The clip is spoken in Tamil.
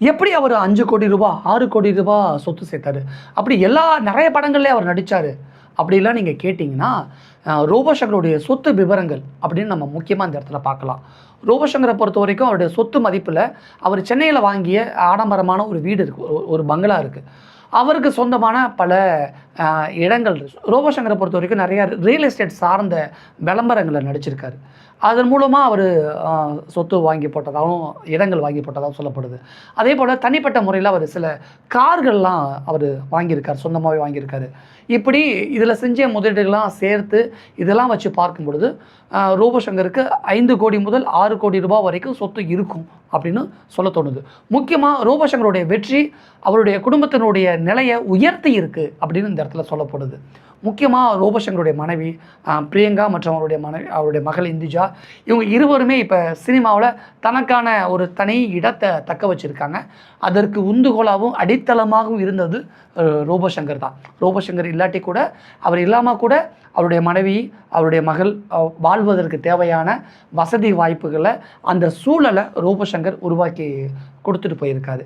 எப்படி அவர் 5 கோடி ரூபாய் 6 கோடி ரூபாய் சொத்து சேர்த்தாரு? அப்படி நிறைய படங்கள்லேயே அவர் நடித்தார் அப்படிலாம் நீங்கள் கேட்டிங்கன்னா, ரோபோ சங்கருடைய சொத்து விவரங்கள் அப்படின்னு நம்ம முக்கியமாக இந்த இடத்துல பார்க்கலாம். ரோபோ சங்கரை பொறுத்த வரைக்கும் அவருடைய சொத்து மதிப்பில் அவர் சென்னையில் வாங்கிய ஆடம்பரமான ஒரு வீடு இருக்குது, ஒரு பங்களா இருக்குது. அவருக்கு சொந்தமான பல இடங்கள் இருக்குது. ரோபோ சங்கரை பொறுத்த வரைக்கும் நிறையா ரியல் எஸ்டேட் சார்ந்த விளம்பரங்களில் நடிச்சிருக்காரு. அதன் மூலமாக அவர் சொத்து வாங்கி போட்டதாகவும் இடங்கள் வாங்கி போட்டதாகவும் சொல்லப்படுது. அதே போல் தனிப்பட்ட முறையில் அவர் சில கார்கள்லாம் அவர் வாங்கியிருக்கார், சொந்தமாகவே வாங்கியிருக்காரு. இப்படி இதில் செஞ்ச முதலீடுகள்லாம் சேர்த்து இதெல்லாம் வச்சு பார்க்கும் பொழுது ரோபோ சங்கருக்கு 5 கோடி முதல் 6 கோடி ரூபாய் வரைக்கும் சொத்து இருக்கும் அப்படின்னு சொல்ல தோணுது. முக்கியமாக ரோபோ சங்கருடைய வெற்றி அவருடைய குடும்பத்தினுடைய நிலையை உயர்த்தி இருக்குது அப்படின்னு இந்த இடத்துல சொல்லப்படுது. முக்கியமாக ரோபோ சங்கருடைய மனைவி பிரியங்கா மற்றும் அவருடைய மகள் இந்துஜா, இவங்க இருவருமே இப்போ சினிமாவில் தனக்கான ஒரு தனி இடத்தை தக்க வச்சுருக்காங்க. அதற்கு உந்துகோலாகவும் அடித்தளமாகவும் இருந்தது ரோபோ சங்கர் தான். ரோபோ சங்கர் இல்லாட்டி கூட, அவர் இல்லாமல் கூட அவருடைய மனைவி அவருடைய மகள் வாழ்வதற்கு தேவையான வசதி வாய்ப்புகளை, அந்த சூழலை ரோபோ சங்கர் உருவாக்கி கொடுத்துட்டு போயிருக்காரு.